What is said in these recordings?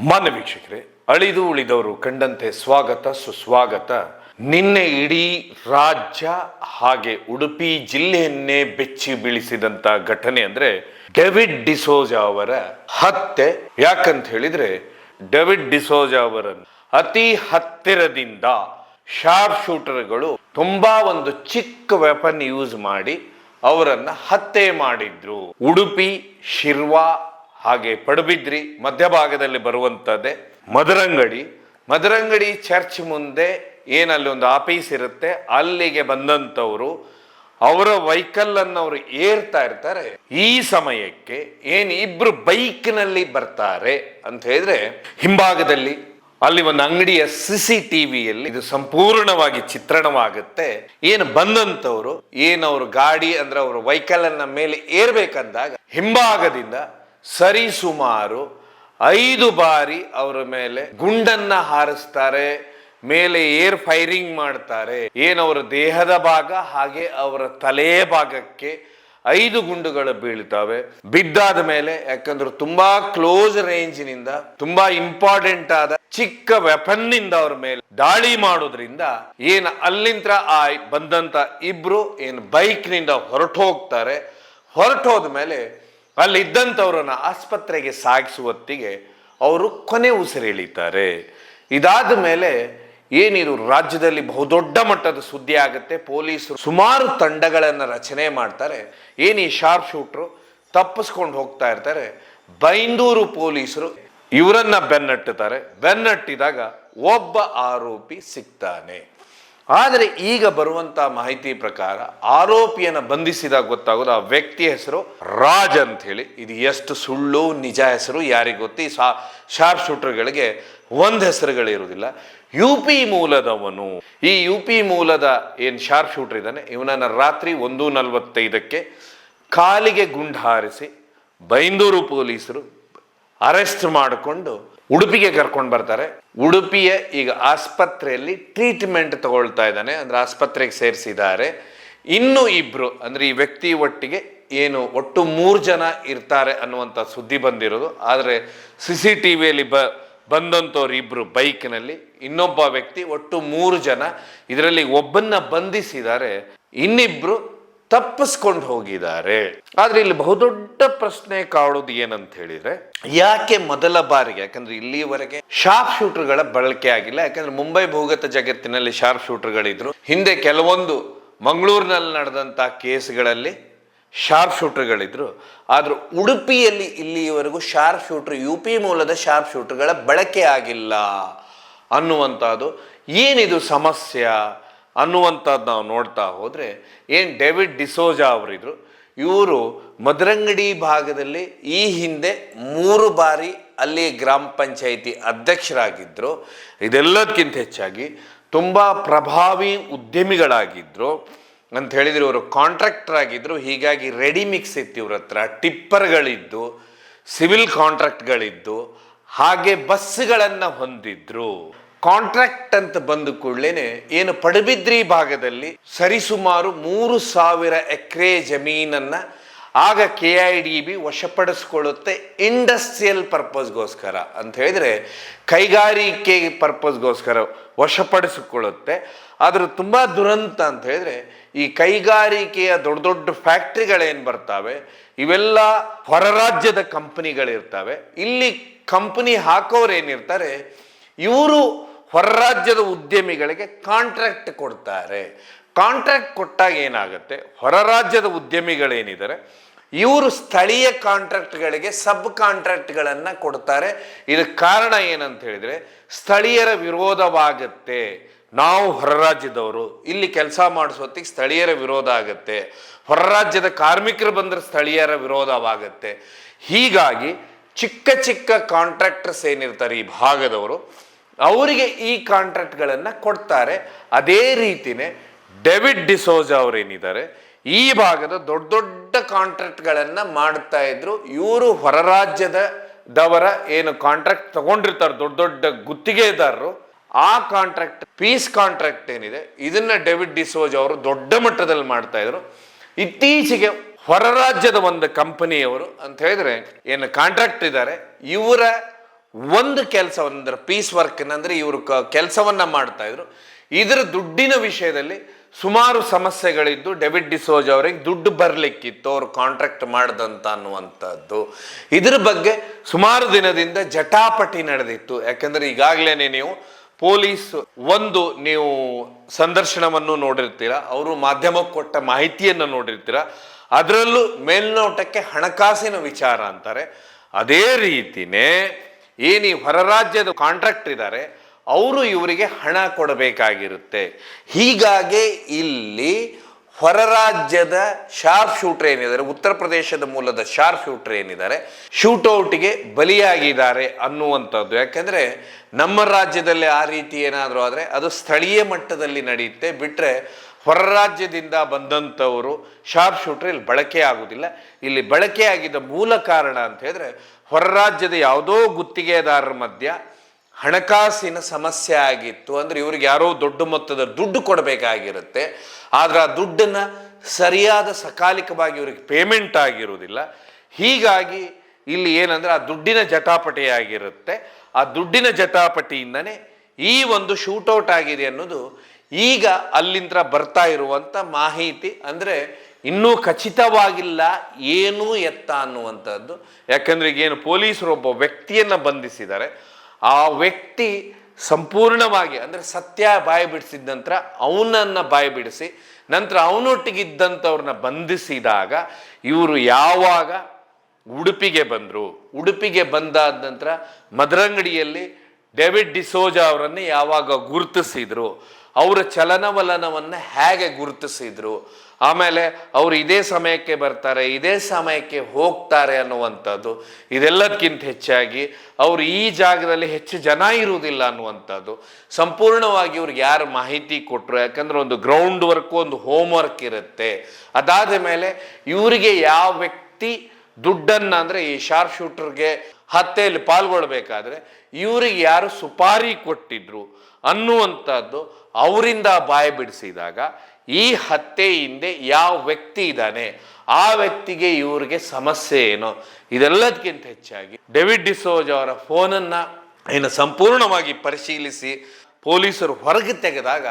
ಮಾನ್ಯ ವೀಕ್ಷಕರೇ, ಅಳಿದು ಉಳಿದವರು ಕಂಡಂತೆ ಸ್ವಾಗತ ಸುಸ್ವಾಗತ. ನಿನ್ನೆ ಇಡೀ ರಾಜ್ಯ ಹಾಗೆ ಉಡುಪಿ ಜಿಲ್ಲೆಯನ್ನೇ ಬೆಚ್ಚಿ ಬೀಳಿಸಿದಂತ ಘಟನೆ ಅಂದ್ರೆ ಡೇವಿಡ್ ಡಿಸೋಜಾ ಅವರ ಹತ್ಯೆ. ಯಾಕಂತ ಹೇಳಿದ್ರೆ ಡೇವಿಡ್ ಡಿಸೋಜಾ ಅವರನ್ನು ಅತಿ ಹತ್ತಿರದಿಂದ ಶಾರ್ಪ್ ಶೂಟರ್ಗಳು ತುಂಬಾ ಒಂದು ಚಿಕ್ಕ ವೆಪನ್ ಯೂಸ್ ಮಾಡಿ ಅವರನ್ನ ಹತ್ಯೆ ಮಾಡಿದ್ರು. ಉಡುಪಿ, ಶಿರ್ವಾ ಹಾಗೆ ಪಡುಬಿದ್ರಿ ಮಧ್ಯಭಾಗದಲ್ಲಿ ಬರುವಂಥದ್ದೇ ಮದರಂಗಡಿ ಚರ್ಚ್ ಮುಂದೆ ಏನಲ್ಲಿ ಒಂದು ಆಫೀಸ್ ಇರುತ್ತೆ, ಅಲ್ಲಿಗೆ ಬಂದಂಥವ್ರು ಅವರ ವೆಹಿಕಲ್ ಅನ್ನು ಅವರು ಏರ್ತಾ ಇರ್ತಾರೆ. ಈ ಸಮಯಕ್ಕೆ ಇಬ್ರು ಬೈಕ್ ನಲ್ಲಿ ಬರ್ತಾರೆ ಅಂತ ಹೇಳಿದ್ರೆ ಹಿಂಭಾಗದಲ್ಲಿ ಅಲ್ಲಿ ಒಂದು ಅಂಗಡಿಯ CCTVಯಲ್ಲಿ ಇದು ಸಂಪೂರ್ಣವಾಗಿ ಚಿತ್ರಣವಾಗುತ್ತೆ. ಬಂದಂತವ್ರು ಅವ್ರ ಗಾಡಿ ಅಂದ್ರೆ ಅವ್ರ ವೆಹಿಕಲ್ ಅನ್ನ ಮೇಲೆ ಏರ್ಬೇಕಂದಾಗ ಹಿಂಭಾಗದಿಂದ ಸರಿಸುಮಾರು 5 ಬಾರಿ ಅವರ ಮೇಲೆ ಗುಂಡನ್ನ ಹಾರಿಸ್ತಾರೆ, ಮೇಲೆ ಏರ್ ಫೈರಿಂಗ್ ಮಾಡ್ತಾರೆ. ಅವರ ದೇಹದ ಭಾಗ ಹಾಗೆ ಅವರ ತಲೆಯ ಭಾಗಕ್ಕೆ 5 ಗುಂಡುಗಳು ಬೀಳ್ತವೆ. ಬಿದ್ದಾದ ಮೇಲೆ ಯಾಕಂದ್ರೆ ತುಂಬಾ ಕ್ಲೋಸ್ ರೇಂಜ್ನಿಂದ ತುಂಬಾ ಇಂಪಾರ್ಟೆಂಟ್ ಆದ ಚಿಕ್ಕ ವೆಪನ್ ನಿಂದ ಅವ್ರ ಮೇಲೆ ದಾಳಿ ಮಾಡೋದ್ರಿಂದ ಅಲ್ಲಿಂದ ಬಂದಂತ ಇಬ್ರು ಬೈಕ್ ನಿಂದ ಹೊರಟೋಗ್ತಾರೆ. ಹೊರಟೋದ ಮೇಲೆ ಅಲ್ಲಿ ಇದ್ದಂಥವ್ರನ್ನ ಆಸ್ಪತ್ರೆಗೆ ಸಾಗಿಸುವತ್ತಿಗೆ ಅವರು ಕೊನೆ ಉಸಿರೆಳಿತಾರೆ. ಇದಾದ ಮೇಲೆ ಏನಿರು ರಾಜ್ಯದಲ್ಲಿ ಬಹುದೊಡ್ಡ ಮಟ್ಟದ ಸುದ್ದಿ ಆಗುತ್ತೆ. ಪೊಲೀಸರು ಸುಮಾರು ತಂಡಗಳನ್ನು ರಚನೆ ಮಾಡ್ತಾರೆ. ಈ ಶಾರ್ಪ್ ಶೂಟ್ರು ತಪ್ಪಿಸ್ಕೊಂಡು ಹೋಗ್ತಾ ಇರ್ತಾರೆ. ಬೈಂದೂರು ಪೊಲೀಸರು ಇವರನ್ನ ಬೆನ್ನಟ್ಟಿದಾಗ ಒಬ್ಬ ಆರೋಪಿ ಸಿಗ್ತಾನೆ. ಆದರೆ ಈಗ ಬರುವಂತ ಮಾಹಿತಿ ಪ್ರಕಾರ ಆರೋಪಿಯನ್ನು ಬಂಧಿಸಿದಾಗ ಗೊತ್ತಾಗೋದು ಆ ವ್ಯಕ್ತಿಯ ಹೆಸರು ರಾಜ್ ಅಂತ ಹೇಳಿ. ಇದು ಎಷ್ಟು ಸುಳ್ಳು ನಿಜ ಹೆಸರು ಯಾರಿಗೆ ಗೊತ್ತು. ಈ ಶಾರ್ಪ್ ಶೂಟರ್ಗಳಿಗೆ ಒಂದು ಹೆಸರುಗಳಿರುವುದಿಲ್ಲ. UP ಮೂಲದವನು. ಈ UP ಮೂಲದ ಶಾರ್ಪ್ ಶೂಟರ್ ಇದ್ದಾನೆ, ಇವನನ್ನ ರಾತ್ರಿ 1:45ಕ್ಕೆ ಕಾಲಿಗೆ ಗುಂಡು ಹಾರಿಸಿ ಬೈಂದೂರು ಪೊಲೀಸರು ಅರೆಸ್ಟ್ ಮಾಡಿಕೊಂಡು ಉಡುಪಿಗೆ ಕರ್ಕೊಂಡು ಬರ್ತಾರೆ. ಉಡುಪಿಯ ಈಗ ಆಸ್ಪತ್ರೆಯಲ್ಲಿ ಟ್ರೀಟ್ಮೆಂಟ್ ತಗೊಳ್ತಾ ಇದ್ದಾನೆ, ಅಂದ್ರೆ ಆಸ್ಪತ್ರೆಗೆ ಸೇರಿಸಿದ್ದಾರೆ. ಇನ್ನು ಇಬ್ರು ಅಂದ್ರೆ ಈ ವ್ಯಕ್ತಿ ಒಟ್ಟಿಗೆ ಒಟ್ಟು 3 ಜನ ಇರ್ತಾರೆ ಅನ್ನುವಂಥ ಸುದ್ದಿ ಬಂದಿರೋದು. ಆದರೆ CCTVಯಲ್ಲಿ ಬಂದಂಥವ್ರು ಇಬ್ರು ಬೈಕ್ನಲ್ಲಿ, ಇನ್ನೊಬ್ಬ ವ್ಯಕ್ತಿ, ಒಟ್ಟು 3 ಜನ. ಇದರಲ್ಲಿ ಒಬ್ಬನ್ನ ಬಂಧಿಸಿದ್ದಾರೆ, ಇನ್ನಿಬ್ರು ತಪ್ಪಿಸ್ಕೊಂಡು ಹೋಗಿದ್ದಾರೆ. ಆದ್ರೆ ಇಲ್ಲಿ ಬಹುದೊಡ್ಡ ಪ್ರಶ್ನೆ ಕಾಡೋದು ಏನಂತ ಹೇಳಿದ್ರೆ, ಯಾಕೆ ಮೊದಲ ಬಾರಿಗೆ, ಯಾಕಂದ್ರೆ ಇಲ್ಲಿವರೆಗೆ ಶಾರ್ಪ್ ಶೂಟರ್ಗಳ ಬಳಕೆ ಆಗಿಲ್ಲ. ಯಾಕಂದ್ರೆ ಮುಂಬೈ ಭೂಗತ ಜಗತ್ತಿನಲ್ಲಿ ಶಾರ್ಪ್ ಶೂಟರ್ಗಳಿದ್ರು. ಹಿಂದೆ ಕೆಲವೊಂದು ಮಂಗಳೂರಿನಲ್ಲಿ ನಡೆದಂತ ಕೇಸ್ಗಳಲ್ಲಿ ಶಾರ್ಪ್ ಶೂಟರ್ಗಳಿದ್ರು. ಆದ್ರೆ ಉಡುಪಿಯಲ್ಲಿ ಇಲ್ಲಿಯವರೆಗೂ ಶಾರ್ಪ್ ಶೂಟರ್, UP ಮೂಲದ ಶಾರ್ಪ್ ಶೂಟರ್ಗಳ ಬಳಕೆ ಆಗಿಲ್ಲ ಅನ್ನುವಂಥದ್ದು ಏನಿದು ಸಮಸ್ಯೆ ಅನ್ನುವಂಥದ್ದು ನಾವು ನೋಡ್ತಾ ಹೋದ್ರೆ ಡೇವಿಡ್ ಡಿಸೋಜಾ ಅವರಿದ್ರು. ಇವರು ಮದರಂಗಡಿ ಭಾಗದಲ್ಲಿ ಈ ಹಿಂದೆ 3 ಬಾರಿ ಅಲ್ಲಿ ಗ್ರಾಮ ಪಂಚಾಯಿತಿ ಅಧ್ಯಕ್ಷರಾಗಿದ್ರು. ಇದೆಲ್ಲದಕ್ಕಿಂತ ಹೆಚ್ಚಾಗಿ ತುಂಬಾ ಪ್ರಭಾವಿ ಉದ್ಯಮಿಗಳಾಗಿದ್ರು ಅಂತ ಹೇಳಿದ್ರೆ ಇವರು ಕಾಂಟ್ರಾಕ್ಟರ್ ಆಗಿದ್ರು. ಹೀಗಾಗಿ ರೆಡಿ ಮಿಕ್ಸ್ ಇತ್ತು ಇವ್ರ ಹತ್ರ, ಟಿಪ್ಪರ್ಗಳಿದ್ದು, ಸಿವಿಲ್ ಕಾಂಟ್ರಾಕ್ಟ್ಗಳಿದ್ದು, ಹಾಗೆ ಬಸ್ಗಳನ್ನು ಹೊಂದಿದ್ರು. ಕಾಂಟ್ರಾಕ್ಟ್ ಅಂತ ಬಂದ ಕೂಡಲೇ ಪಡುಬಿದ್ರಿ ಭಾಗದಲ್ಲಿ ಸರಿಸುಮಾರು 3,000 ಎಕರೆ ಜಮೀನನ್ನ ಆಗ KIDB ವಶಪಡಿಸ್ಕೊಳ್ಳುತ್ತೆ. ಇಂಡಸ್ಟ್ರಿಯಲ್ ಪರ್ಪಸ್ಗೋಸ್ಕರ ಅಂತ ಹೇಳಿದ್ರೆ ಕೈಗಾರಿಕೆ ಪರ್ಪಸ್ಗೋಸ್ಕರ ವಶಪಡಿಸಿಕೊಳ್ಳುತ್ತೆ. ಆದ್ರೆ ತುಂಬಾ ದುರಂತ ಅಂತ ಹೇಳಿದ್ರೆ ಈ ಕೈಗಾರಿಕೆಯ ದೊಡ್ಡ ದೊಡ್ಡ ಫ್ಯಾಕ್ಟ್ರಿಗಳೇನು ಬರ್ತಾವೆ ಇವೆಲ್ಲ ಹೊರ ರಾಜ್ಯದ ಕಂಪನಿಗಳಿರ್ತವೆ. ಇಲ್ಲಿ ಕಂಪನಿ ಹಾಕೋರು ಏನಿರ್ತಾರೆ ಇವರು ಹೊರ ರಾಜ್ಯದ ಉದ್ಯಮಿಗಳಿಗೆ ಕಾಂಟ್ರಾಕ್ಟ್ ಕೊಡ್ತಾರೆ. ಕಾಂಟ್ರಾಕ್ಟ್ ಕೊಟ್ಟಾಗ ಏನಾಗುತ್ತೆ, ಹೊರ ರಾಜ್ಯದ ಉದ್ಯಮಿಗಳೇನಿದ್ದಾರೆ ಇವರು ಸ್ಥಳೀಯ ಕಾಂಟ್ರಾಕ್ಟ್ಗಳಿಗೆ ಸಬ್ ಕಾಂಟ್ರಾಕ್ಟ್ಗಳನ್ನು ಕೊಡ್ತಾರೆ. ಇದಕ್ಕೆ ಕಾರಣ ಏನಂತ ಹೇಳಿದ್ರೆ ಸ್ಥಳೀಯರ ವಿರೋಧವಾಗುತ್ತೆ. ನಾವು ಹೊರ ರಾಜ್ಯದವರು ಇಲ್ಲಿ ಕೆಲಸ ಮಾಡಿಸೋತ್ತಿಗೆ ಸ್ಥಳೀಯರ ವಿರೋಧ ಆಗುತ್ತೆ, ಹೊರ ರಾಜ್ಯದ ಕಾರ್ಮಿಕರು ಬಂದ್ರೆ ಸ್ಥಳೀಯರ ವಿರೋಧವಾಗುತ್ತೆ. ಹೀಗಾಗಿ ಚಿಕ್ಕ ಚಿಕ್ಕ ಕಾಂಟ್ರಾಕ್ಟರ್ಸ್ ಏನಿರ್ತಾರೆ ಈ ಭಾಗದವರು ಅವರಿಗೆ ಈ ಕಾಂಟ್ರಾಕ್ಟ್ಗಳನ್ನು ಕೊಡ್ತಾರೆ. ಅದೇ ರೀತಿನೇ ಡೇವಿಡ್ ಡಿಸೋಜಾ ಅವರೇನಿದ್ದಾರೆ ಈ ಭಾಗದ ದೊಡ್ಡ ದೊಡ್ಡ ಕಾಂಟ್ರಾಕ್ಟ್ಗಳನ್ನು ಮಾಡ್ತಾ ಇದ್ರು. ಇವರು ಹೊರ ರಾಜ್ಯದವರ ಕಾಂಟ್ರಾಕ್ಟ್ ತಗೊಂಡಿರ್ತಾರೆ ದೊಡ್ಡ ದೊಡ್ಡ ಗುತ್ತಿಗೆದಾರರು, ಆ ಕಾಂಟ್ರಾಕ್ಟ್ ಪೀಸ್ ಕಾಂಟ್ರಾಕ್ಟ್ ಏನಿದೆ ಇದನ್ನ ಡೇವಿಡ್ ಡಿಸೋಜಾ ಅವರು ದೊಡ್ಡ ಮಟ್ಟದಲ್ಲಿ ಮಾಡ್ತಾ ಇದ್ರು. ಇತ್ತೀಚೆಗೆ ಹೊರ ರಾಜ್ಯದ ಒಂದು ಕಂಪನಿಯವರು ಅಂತ ಹೇಳಿದ್ರೆ ಕಾಂಟ್ರಾಕ್ಟ್ ಇದ್ದಾರೆ, ಇವರ ಒಂದು ಕೆಲಸವನ್ನ ಅಂದ್ರೆ ಪೀಸ್ ವರ್ಕ್ ಅಂದ್ರೆ ಇವರು ಕೆಲಸವನ್ನ ಮಾಡ್ತಾ ಇದ್ರು. ಇದರ ದುಡ್ಡಿನ ವಿಷಯದಲ್ಲಿ ಸುಮಾರು ಸಮಸ್ಯೆಗಳಿದ್ದು ಡೇವಿಡ್ ಡಿಸೋಜ ಅವರಿಗೆ ದುಡ್ಡು ಬರ್ಲಿಕ್ಕಿತ್ತು ಅವರು ಕಾಂಟ್ರಾಕ್ಟ್ ಮಾಡ್ದಂತ ಅನ್ನುವಂಥದ್ದು. ಇದ್ರ ಬಗ್ಗೆ ಸುಮಾರು ದಿನದಿಂದ ಜಟಾಪಟಿ ನಡೆದಿತ್ತು. ಯಾಕಂದ್ರೆ ಈಗಾಗಲೇ ನೀವು ಪೊಲೀಸ್ ಒಂದು ನೀವು ಸಂದರ್ಶನವನ್ನು ನೋಡಿರ್ತೀರ, ಅವರು ಮಾಧ್ಯಮಕ್ಕೆ ಕೊಟ್ಟ ಮಾಹಿತಿಯನ್ನು ನೋಡಿರ್ತೀರ. ಅದರಲ್ಲೂ ಮೇಲ್ನೋಟಕ್ಕೆ ಹಣಕಾಸಿನ ವಿಚಾರ ಅಂತಾರೆ. ಅದೇ ರೀತಿನೇ ಏನು ಹೊರ ರಾಜ್ಯದ ಕಾಂಟ್ರಾಕ್ಟ್ ಇದ್ದಾರೆ ಅವರು ಇವರಿಗೆ ಹಣ ಕೊಡಬೇಕಾಗಿರುತ್ತೆ. ಹೀಗಾಗಿ ಇಲ್ಲಿ ಹೊರ ರಾಜ್ಯದ ಶಾರ್ಪ್ ಶೂಟರ್ ಏನಿದ್ದಾರೆ, ಉತ್ತರ ಪ್ರದೇಶದ ಮೂಲದ ಶಾರ್ಪ್ ಶೂಟರ್ ಏನಿದ್ದಾರೆ, ಶೂಟೌಟ್ಗೆ ಬಲಿಯಾಗಿದ್ದಾರೆ ಅನ್ನುವಂಥದ್ದು. ಯಾಕಂದ್ರೆ ನಮ್ಮ ರಾಜ್ಯದಲ್ಲಿ ಆ ರೀತಿ ಏನಾದರೂ ಆದರೆ ಅದು ಸ್ಥಳೀಯ ಮಟ್ಟದಲ್ಲಿ ನಡೆಯುತ್ತೆ, ಬಿಟ್ಟರೆ ಹೊರ ರಾಜ್ಯದಿಂದ ಬಂದಂಥವರು ಶಾರ್ಪ್ ಶೂಟರ್ ಇಲ್ಲಿ ಬಳಕೆ ಆಗುವುದಿಲ್ಲ. ಇಲ್ಲಿ ಬಳಕೆಯಾಗಿದ್ದ ಮೂಲ ಕಾರಣ ಅಂತ ಹೇಳಿದ್ರೆ ಹೊರ ರಾಜ್ಯದ ಯಾವುದೋ ಗುತ್ತಿಗೆದಾರರ ಮಧ್ಯ ಹಣಕಾಸಿನ ಸಮಸ್ಯೆ ಆಗಿತ್ತು. ಅಂದ್ರೆ ಇವ್ರಿಗೆ ಯಾರೋ ದೊಡ್ಡ ಮೊತ್ತದ ದುಡ್ಡು ಕೊಡಬೇಕಾಗಿರುತ್ತೆ, ಆದ್ರೆ ಆ ದುಡ್ಡನ್ನ ಸರಿಯಾದ ಸಕಾಲಿಕವಾಗಿ ಇವ್ರಿಗೆ ಪೇಮೆಂಟ್ ಆಗಿರುವುದಿಲ್ಲ. ಹೀಗಾಗಿ ಇಲ್ಲಿ ಏನಂದ್ರೆ ಆ ದುಡ್ಡಿನ ಜಟಾಪಟಿ ಆಗಿರುತ್ತೆ. ಆ ದುಡ್ಡಿನ ಜಟಾಪಟಿಯಿಂದನೇ ಈ ಒಂದು ಶೂಟೌಟ್ ಆಗಿದೆ ಅನ್ನೋದು ಈಗ ಅಲ್ಲಿಂದ ಬರ್ತಾ ಇರುವಂತ ಮಾಹಿತಿ. ಅಂದ್ರೆ ಇನ್ನೂ ಖಚಿತವಾಗಿಲ್ಲ ಏನು ಎತ್ತ ಅನ್ನುವಂಥದ್ದು. ಯಾಕಂದ್ರೆ ಈಗೇನು ಪೊಲೀಸರು ಒಬ್ಬ ವ್ಯಕ್ತಿಯನ್ನ ಬಂಧಿಸಿದ್ದಾರೆ, ಆ ವ್ಯಕ್ತಿ ಸಂಪೂರ್ಣವಾಗಿ ಅಂದ್ರೆ ಸತ್ಯ ಬಾಯಿ ಬಿಡಿಸಿದ ನಂತರ ಅವನನ್ನ ಬಾಯಿ ಬಿಡಿಸಿ ನಂತರ ಅವನೊಟ್ಟಿಗಿದ್ದಂಥವ್ರನ್ನ ಬಂಧಿಸಿದಾಗ ಇವರು ಯಾವಾಗ ಉಡುಪಿಗೆ ಬಂದರು, ಉಡುಪಿಗೆ ಬಂದಾದ ನಂತರ ಮದರಂಗಡಿಯಲ್ಲಿ ಡೇವಿಡ್ ಡಿಸೋಜ ಅವರನ್ನು ಯಾವಾಗ ಗುರುತಿಸಿದ್ರು, ಅವರ ಚಲನವಲನವನ್ನು ಹೇಗೆ ಗುರುತಿಸಿದ್ರು, ಆಮೇಲೆ ಅವರು ಇದೇ ಸಮಯಕ್ಕೆ ಬರ್ತಾರೆ ಇದೇ ಸಮಯಕ್ಕೆ ಹೋಗ್ತಾರೆ ಅನ್ನುವಂಥದ್ದು, ಇದೆಲ್ಲದಕ್ಕಿಂತ ಹೆಚ್ಚಾಗಿ ಅವರು ಈ ಜಾಗದಲ್ಲಿ ಹೆಚ್ಚು ಜನ ಇರುವುದಿಲ್ಲ ಅನ್ನುವಂಥದ್ದು, ಸಂಪೂರ್ಣವಾಗಿ ಇವ್ರಿಗೆ ಯಾರು ಮಾಹಿತಿ ಕೊಟ್ಟರು. ಯಾಕಂದ್ರೆ ಒಂದು ಗ್ರೌಂಡ್ ವರ್ಕ್ ಒಂದು ಹೋಮ್ ವರ್ಕ್ ಇರುತ್ತೆ. ಅದಾದ ಮೇಲೆ ಇವರಿಗೆ ಯಾವ ವ್ಯಕ್ತಿ ದುಡ್ಡನ್ನ ಅಂದ್ರೆ ಈ ಶಾರ್ಪ್ ಶೂಟರ್ಗೆ ಹತ್ಯೆಯಲ್ಲಿ ಪಾಲ್ಗೊಳ್ಬೇಕಾದ್ರೆ ಇವರಿಗೆ ಯಾರು ಸುಪಾರಿ ಕೊಟ್ಟಿದ್ರು ಅನ್ನುವಂಥದ್ದು ಅವರಿಂದ ಬಾಯಿ ಬಿಡಿಸಿದಾಗ ಈ ಹತ್ಯೆ ಹಿಂದೆ ಯಾವ ವ್ಯಕ್ತಿ ಇದ್ದಾನೆ ಆ ವ್ಯಕ್ತಿಗೆ ಇವ್ರಿಗೆ ಸಮಸ್ಯೆ ಏನೋ, ಇದೆಲ್ಲದಕ್ಕಿಂತ ಹೆಚ್ಚಾಗಿ ಡೇವಿಡ್ ಡಿಸೋಜ ಅವರ ಫೋನನ್ನ ಏನು ಸಂಪೂರ್ಣವಾಗಿ ಪರಿಶೀಲಿಸಿ ಪೊಲೀಸರು ಹೊರಗೆ ತೆಗೆದಾಗ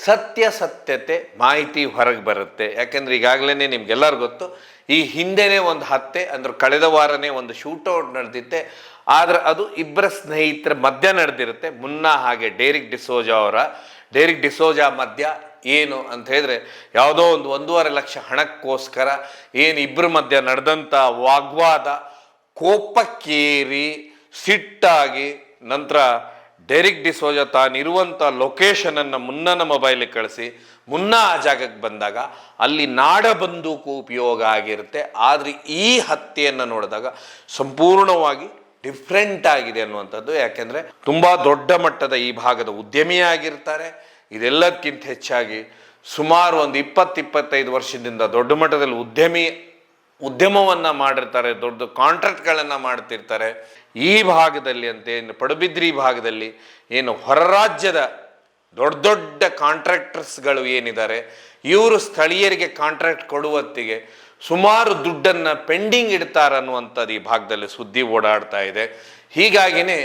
ಸತ್ಯತೆ ಮಾಹಿತಿ ಹೊರಗೆ ಬರುತ್ತೆ. ಯಾಕೆಂದ್ರೆ ಈಗಾಗಲೇ ನಿಮ್ಗೆಲ್ಲರಿಗೂ ಗೊತ್ತು, ಈ ಹಿಂದೆನೇ ಒಂದು ಹತ್ಯೆ ಅಂದ್ರೆ ಕಳೆದ ವಾರನೇ ಒಂದು ಶೂಟೌಟ್ ನಡೆದಿತ್ತೆ. ಆದ್ರೆ ಅದು ಇಬ್ಬರ ಸ್ನೇಹಿತರ ಮಧ್ಯ ನಡೆದಿರುತ್ತೆ. ಮುನ್ನಾ ಹಾಗೆ ಡೇರಿಕ್ ಡಿಸೋಜ ಮಧ್ಯ ಏನು ಅಂತ ಹೇಳಿದ್ರೆ ಯಾವುದೋ ಒಂದು 1.5 ಲಕ್ಷ ಹಣಕ್ಕೋಸ್ಕರ ಏನು ಇಬ್ಬರ ಮಧ್ಯ ನಡೆದಂಥ ವಾಗ್ವಾದ ಕೋಪಕ್ಕೇರಿ ಸಿಟ್ಟಾಗಿ ನಂತರ ಡೇರಿಕ್ ಡಿಸೋಜ ತಾನಿರುವಂಥ ಲೊಕೇಶನ್ ಅನ್ನು ಮುನ್ನನ ಮೊಬೈಲಿಗೆ ಕಳಿಸಿ ಮುನ್ನ ಆ ಜಾಗಕ್ಕೆ ಬಂದಾಗ ಅಲ್ಲಿ ನಾಡ ಬಂದೂಕು ಉಪಯೋಗ ಆಗಿರುತ್ತೆ. ಆದರೆ ಈ ಹತ್ಯೆಯನ್ನು ನೋಡಿದಾಗ ಸಂಪೂರ್ಣವಾಗಿ ಡಿಫ್ರೆಂಟ್ ಆಗಿದೆ ಅನ್ನುವಂಥದ್ದು. ಯಾಕೆಂದ್ರೆ ತುಂಬಾ ದೊಡ್ಡ ಮಟ್ಟದ ಈ ಭಾಗದ ಉದ್ಯಮಿಯಾಗಿರ್ತಾರೆ. ಇದೆಲ್ಲದಕ್ಕಿಂತ ಹೆಚ್ಚಾಗಿ ಸುಮಾರು ಒಂದು 20-25 ವರ್ಷದಿಂದ ದೊಡ್ಡ ಮಟ್ಟದಲ್ಲಿ ಉದ್ಯಮವನ್ನ ಮಾಡಿರ್ತಾರೆ, ದೊಡ್ಡ ಕಾಂಟ್ರಾಕ್ಟ್ಗಳನ್ನ ಮಾಡ್ತಿರ್ತಾರೆ. ಈ ಭಾಗದಲ್ಲಿ ಅಂತ ಏನು ಪಡುಬಿದ್ರಿ ಭಾಗದಲ್ಲಿ ಏನು ಹೊರ ರಾಜ್ಯದ ದೊಡ್ಡ ದೊಡ್ಡ ಕಾಂಟ್ರಾಕ್ಟರ್ಸ್ಗಳು ಏನಿದ್ದಾರೆ ಇವರು ಸ್ಥಳೀಯರಿಗೆ ಕಾಂಟ್ರಾಕ್ಟ್ ಕೊಡುವತ್ತಿಗೆ ಸುಮಾರು ದುಡ್ಡನ್ನ ಪೆಂಡಿಂಗ್ ಇಡ್ತಾರನ್ನುವಂಥದ್ದು ಈ ಭಾಗದಲ್ಲಿ ಸುದ್ದಿ ಓಡಾಡ್ತಾ ಇದೆ. ಹೀಗಾಗಿನೇ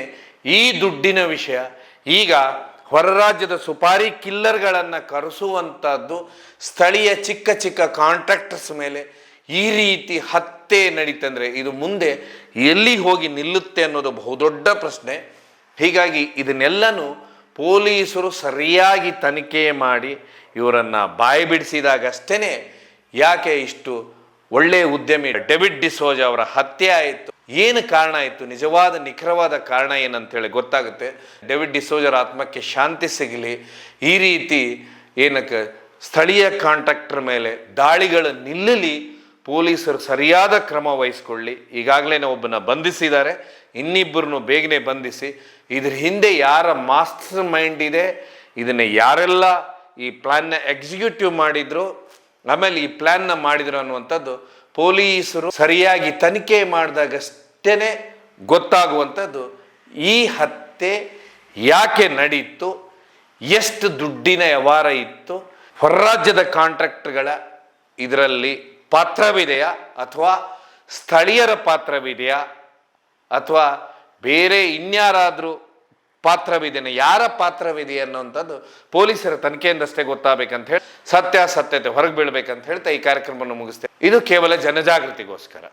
ಈ ದುಡ್ಡಿನ ವಿಷಯ ಈಗ ಹೊರ ರಾಜ್ಯದ ಸುಪಾರಿ ಕಿಲ್ಲರ್ಗಳನ್ನ ಕರೆಸುವಂಥದ್ದು ಸ್ಥಳೀಯ ಚಿಕ್ಕ ಚಿಕ್ಕ ಕಾಂಟ್ರಾಕ್ಟರ್ಸ್ ಮೇಲೆ ಈ ರೀತಿ ಹತ್ಯೆ ನಡೀತಂದ್ರೆ ಇದು ಮುಂದೆ ಎಲ್ಲಿ ಹೋಗಿ ನಿಲ್ಲುತ್ತೆ ಅನ್ನೋದು ಬಹುದೊಡ್ಡ ಪ್ರಶ್ನೆ. ಹೀಗಾಗಿ ಇದನ್ನೆಲ್ಲನೂ ಪೊಲೀಸರು ಸರಿಯಾಗಿ ತನಿಖೆ ಮಾಡಿ ಇವರನ್ನ ಬಾಯಿ ಬಿಡಿಸಿದಾಗಷ್ಟೇ ಯಾಕೆ ಇಷ್ಟು ಒಳ್ಳೆಯ ಉದ್ಯಮಿ ಡೇವಿಡ್ ಡಿಸೋಜ ಅವರ ಹತ್ಯೆ ಆಯಿತು, ಏನು ಕಾರಣ ಆಯಿತು, ನಿಜವಾದ ನಿಖರವಾದ ಕಾರಣ ಏನಂತೇಳಿ ಗೊತ್ತಾಗುತ್ತೆ. ಡೇವಿಡ್ ಡಿಸೋಜರ ಆತ್ಮಕ್ಕೆ ಶಾಂತಿ ಸಿಗಲಿ. ಈ ರೀತಿ ಏನಕ್ಕೆ ಸ್ಥಳೀಯ ಕಾಂಟ್ರಾಕ್ಟರ್ ಮೇಲೆ ದಾಳಿಗಳು ನಿಲ್ಲಲಿ, ಪೊಲೀಸರು ಸರಿಯಾದ ಕ್ರಮ ವಹಿಸ್ಕೊಳ್ಳಿ. ಈಗಾಗಲೇ ಒಬ್ಬನ ಬಂಧಿಸಿದ್ದಾರೆ, ಇನ್ನಿಬ್ಬರನ್ನು ಬೇಗನೆ ಬಂಧಿಸಿ ಇದ್ರ ಹಿಂದೆ ಯಾರ ಮಾಸ್ಟರ್ ಮೈಂಡ್ ಇದೆ, ಇದನ್ನ ಯಾರೆಲ್ಲ ಈ ಪ್ಲಾನ್ನ ಎಕ್ಸಿಕ್ಯೂಟಿವ್ ಮಾಡಿದ್ರು ಆಮೇಲೆ ಈ ಪ್ಲಾನ್ನ ಮಾಡಿದ್ರು ಅನ್ನುವಂಥದ್ದು ಪೊಲೀಸರು ಸರಿಯಾಗಿ ತನಿಖೆ ಮಾಡಿದಾಗಷ್ಟೇ ಗೊತ್ತಾಗುವಂಥದ್ದು. ಈ ಹತ್ಯೆ ಯಾಕೆ ನಡೀತು, ಎಷ್ಟು ದುಡ್ಡಿನ ವ್ಯವಹಾರ ಇತ್ತು, ಹೊರ ರಾಜ್ಯದ ಕಾಂಟ್ರಾಕ್ಟ್ಗಳ ಇದರಲ್ಲಿ ಪಾತ್ರವಿದೆಯಾ ಅಥವಾ ಸ್ಥಳೀಯರ ಪಾತ್ರವಿದೆಯಾ ಅಥವಾ ಬೇರೆ ಇನ್ಯಾರಾದ್ರೂ ಪಾತ್ರವಿದೆಯೇ, ಯಾರ ಪಾತ್ರವಿದೆ ಅನ್ನುವಂಥದ್ದು ಪೊಲೀಸರ ತನಿಖೆಯಿಂದಷ್ಟೇ ಗೊತ್ತಾಗಬೇಕಂತ ಹೇಳಿ, ಸತ್ಯಾಸತ್ಯತೆ ಹೊರಗೆ ಬೀಳ್ಬೇಕಂತ ಹೇಳ್ತಾ ಈ ಕಾರ್ಯಕ್ರಮವನ್ನು ಮುಗಿಸ್ತೇವೆ. ಇದು ಕೇವಲ ಜನಜಾಗೃತಿಗೋಸ್ಕರ.